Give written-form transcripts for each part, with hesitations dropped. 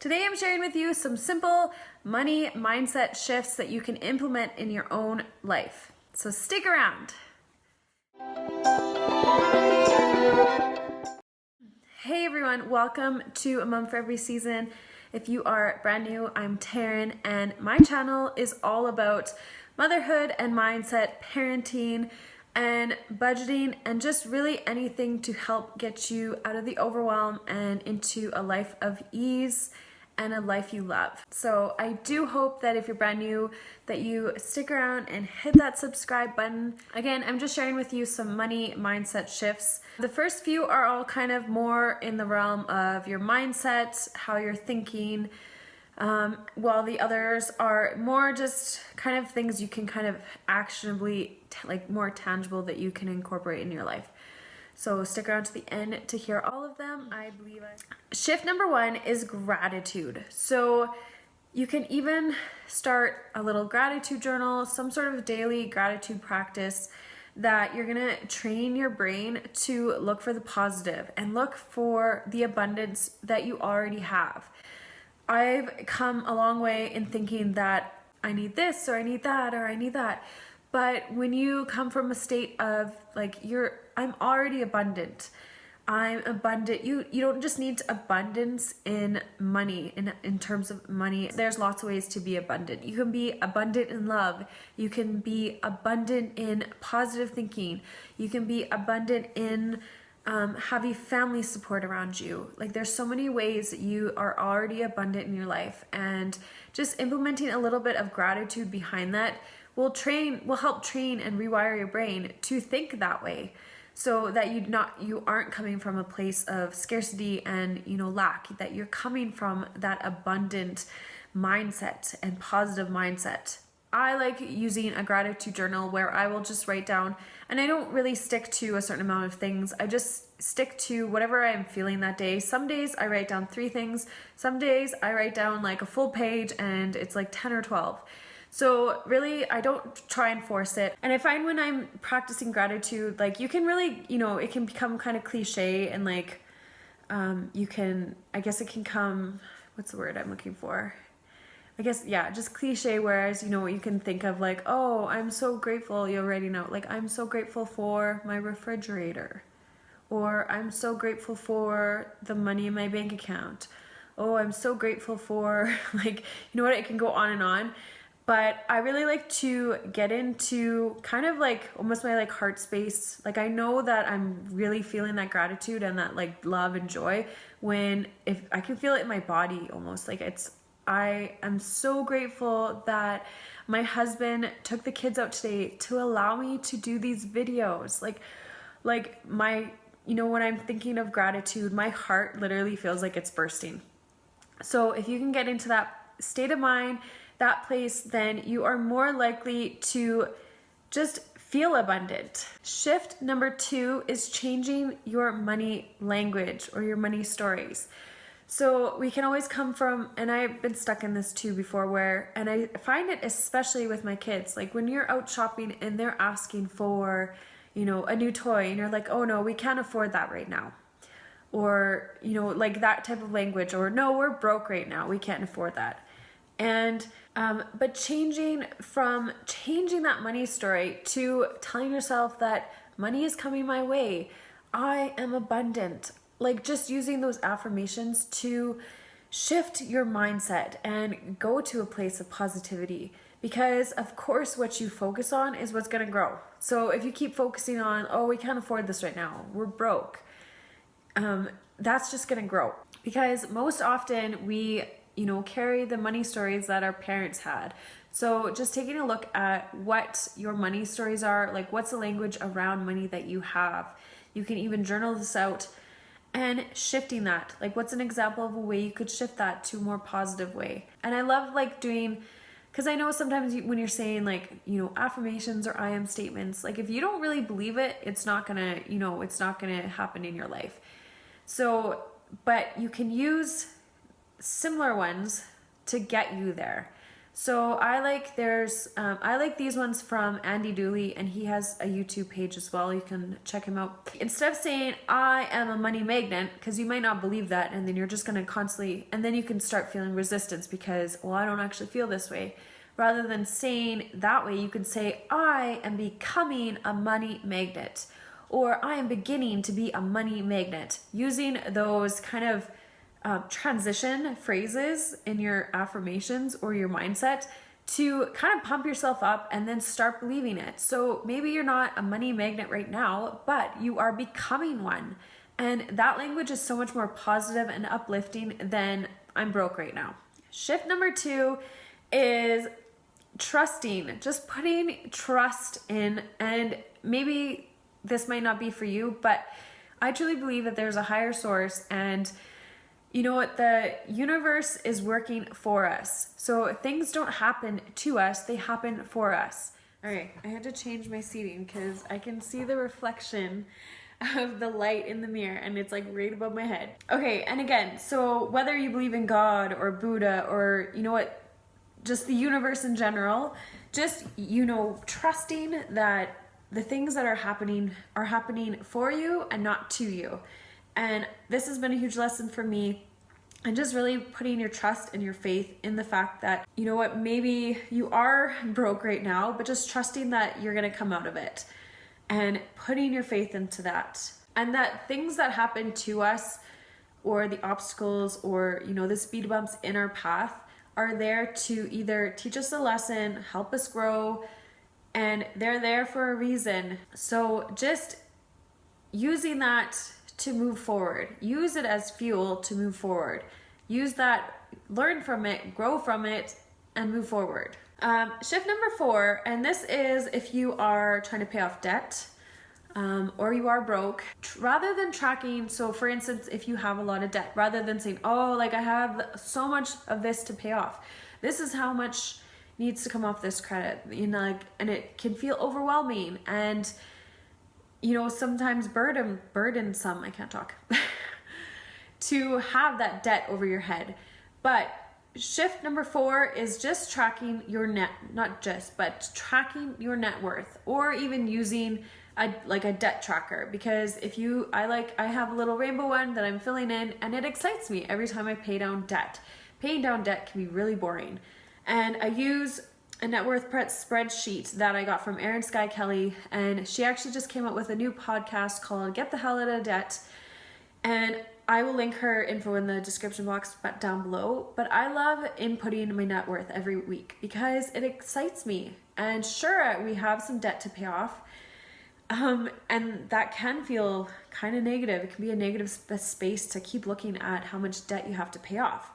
Today I'm sharing with you some simple money mindset shifts that you can implement in your own life. So stick around. Hey everyone, welcome to A Mom for Every Season. If you are brand new, I'm Taryn and my channel is all about motherhood and mindset, parenting and budgeting, and just really anything to help get you out of the overwhelm and into a life of ease and a life you love. So I do hope that if you're brand new that you stick around and hit that subscribe button. Again, I'm just sharing with you some money mindset shifts. The first few are all kind of more in the realm of your mindset, how you're thinking, while the others are more just kind of things you can kind of actionably, like more tangible that you can incorporate in your life. So stick around to the end to hear all of them. Shift number one is gratitude. So you can even start a little gratitude journal, some sort of daily gratitude practice that you're gonna train your brain to look for the positive and look for the abundance that you already have. I've come a long way in thinking that I need this or I need that or I need that. But when you come from a state of like I'm already abundant. I'm abundant. You don't just need abundance in money, in terms of money. There's lots of ways to be abundant. You can be abundant in love. You can be abundant in positive thinking. You can be abundant in having family support around you. Like there's so many ways that you are already abundant in your life, and just implementing a little bit of gratitude behind that will help train and rewire your brain to think that way, so that you aren't coming from a place of scarcity and lack, that you're coming from that abundant mindset and positive mindset. I like using a gratitude journal where I will just write down, and I don't really stick to a certain amount of things. I just stick to whatever I'm feeling that day. Some days I write down 3 things. Some days I write down like a full page and it's like 10 or 12. So really, I don't try and force it. And I find when I'm practicing gratitude, like you can really, it can become kind of cliche and like, I guess it can come, what's the word I'm looking for? I guess, yeah, just cliche, whereas, you can think of like, oh, I'm so grateful, you already know, like, I'm so grateful for my refrigerator, or I'm so grateful for the money in my bank account. Oh, I'm so grateful for, like, it can go on and on. But I really like to get into kind of like almost my like heart space. Like I know that I'm really feeling that gratitude and that like love and joy if I can feel it in my body almost. Like I am so grateful that my husband took the kids out today to allow me to do these videos. Like my, when I'm thinking of gratitude, my heart literally feels like it's bursting. So if you can get into that state of mind, that place, then you are more likely to just feel abundant. Shift number 2 is changing your money language or your money stories. So we can always come from, and I've been stuck in this too before, and I find it especially with my kids, like when you're out shopping and they're asking for, a new toy and you're like, oh no, we can't afford that right now. Or, like that type of language, or no, we're broke right now, we can't afford that. And but changing that money story to telling yourself that money is coming my way, I am abundant, like just using those affirmations to shift your mindset and go to a place of positivity, because of course what you focus on is what's going to grow. So if you keep focusing on, oh, we can't afford this right now, we're broke, that's just going to grow, because most often we carry the money stories that our parents had. So just taking a look at what your money stories are, like what's the language around money that you have. You can even journal this out and shifting that. Like what's an example of a way you could shift that to a more positive way. And I love like doing, because I know sometimes when you're saying like, affirmations or I am statements, like if you don't really believe it, it's not gonna, it's not gonna happen in your life. So, but you can use similar ones to get you there. So I like these ones from Andy Dooley, and he has a YouTube page as well. You can check him out. Instead of saying I am a money magnet, because you might not believe that, and then you're just going to constantly, and then you can start feeling resistance because, well, I don't actually feel this way. Rather than saying that way, you can say I am becoming a money magnet, or I am beginning to be a money magnet, using those kind of transition phrases in your affirmations or your mindset to kind of pump yourself up and then start believing it. So maybe you're not a money magnet right now, but you are becoming one. And that language is so much more positive and uplifting than I'm broke right now. Shift number 2 is trusting, just putting trust in. And maybe this might not be for you, but I truly believe that there's a higher source, and you know what? The universe is working for us. So things don't happen to us, they happen for us. All right, I had to change my seating because I can see the reflection of the light in the mirror, and it's like right above my head. Okay, and again, so whether you believe in God or Buddha or you know what, just the universe in general, just, you know, trusting that the things that are happening for you and not to you. And this has been a huge lesson for me, and just really putting your trust and your faith in the fact that, you know what, maybe you are broke right now, but just trusting that you're gonna come out of it and putting your faith into that. And that things that happen to us, or the obstacles, or, you know, the speed bumps in our path are there to either teach us a lesson, help us grow, and they're there for a reason. So just using that to move forward. Use it as fuel to move forward. Use that, learn from it, grow from it, and move forward. Shift number 4, and this is if you are trying to pay off debt, or you are broke, rather than tracking. So for instance, if you have a lot of debt, rather than saying, oh, like I have so much of this to pay off, this is how much needs to come off this credit, you know, like, and it can feel overwhelming and, you know, sometimes burdensome, I can't talk, to have that debt over your head. But shift number 4 is just tracking your tracking your net worth, or even using a debt tracker. Because I have a little rainbow one that I'm filling in, and it excites me every time I pay down debt. Paying down debt can be really boring. And I use a net worth spreadsheet that I got from Erin Sky Kelly, and she actually just came out with a new podcast called Get the Hell Out of Debt, and I will link her info in the description box down below. But I love inputting my net worth every week because it excites me. And sure, we have some debt to pay off, and that can feel kind of negative. It can be a negative space to keep looking at how much debt you have to pay off.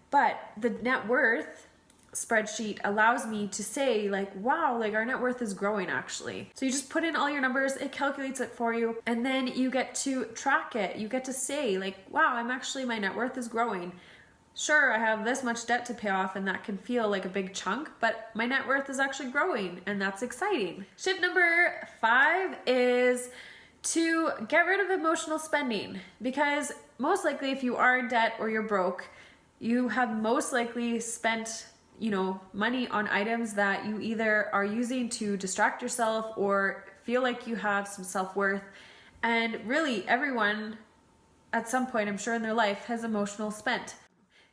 But the net worth spreadsheet allows me to say, like, wow, like our net worth is growing actually. So you just put in all your numbers, it calculates it for you, and then you get to track it. You get to say, like, wow, my net worth is growing. Sure, I have this much debt to pay off, and that can feel like a big chunk, but my net worth is actually growing, and that's exciting. Shift number 5 is to get rid of emotional spending, because most likely if you are in debt or you're broke, you have most likely spent, you know, money on items that you either are using to distract yourself or feel like you have some self-worth. And really everyone at some point, I'm sure in their life, has emotional spent.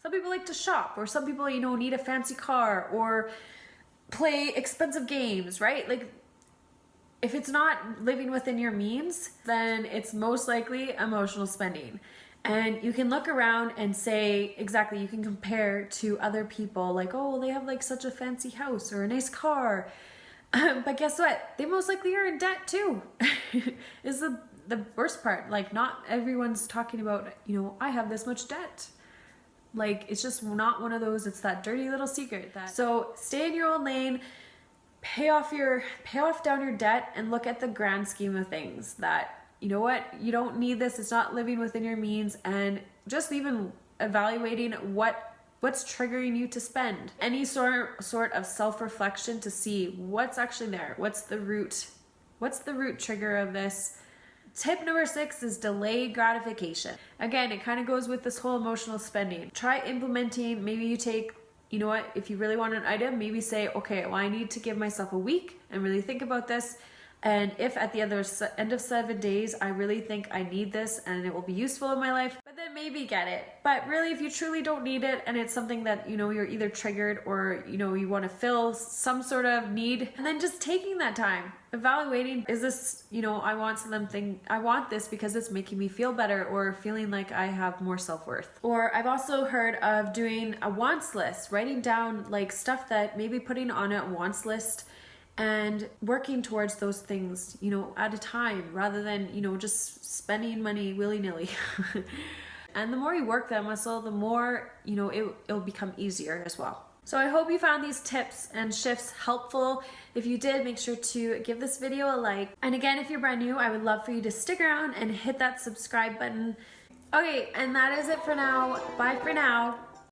Some people like to shop, or some people, you know, need a fancy car or play expensive games, right? Like, if it's not living within your means, then it's most likely emotional spending. And you can look around and say, exactly, you can compare to other people, like, oh, they have like such a fancy house or a nice car. But guess what? They most likely are in debt too. Is the worst part. Like, not everyone's talking about, you know, I have this much debt. Like, it's just not one of those, it's that dirty little secret. So stay in your own lane, pay off down your debt, and look at the grand scheme of things that, you know what, you don't need this, it's not living within your means, and just even evaluating what's triggering you to spend. Any sort of self-reflection to see what's actually there, what's the root trigger of this. Tip number 6 is delay gratification. Again, it kind of goes with this whole emotional spending. Try implementing, maybe you take you know what, if you really want an item, maybe say, okay, well, I need to give myself a week and really think about this. And if at the end of 7 days, I really think I need this and it will be useful in my life, but then maybe get it. But really, if you truly don't need it and it's something that, you know, you're either triggered or, you know, you want to fill some sort of need, and then just taking that time, evaluating, is this, you know, I want this because it's making me feel better or feeling like I have more self-worth. Or I've also heard of doing a wants list, writing down like stuff that maybe putting on a wants list and working towards those things, you know, at a time rather than, you know, just spending money willy-nilly. And the more you work that muscle, the more, you know, it'll become easier as well. So I hope you found these tips and shifts helpful. If you did, make sure to give this video a like. And again, if you're brand new, I would love for you to stick around and hit that subscribe button. Okay, and that is it for now. Bye for now.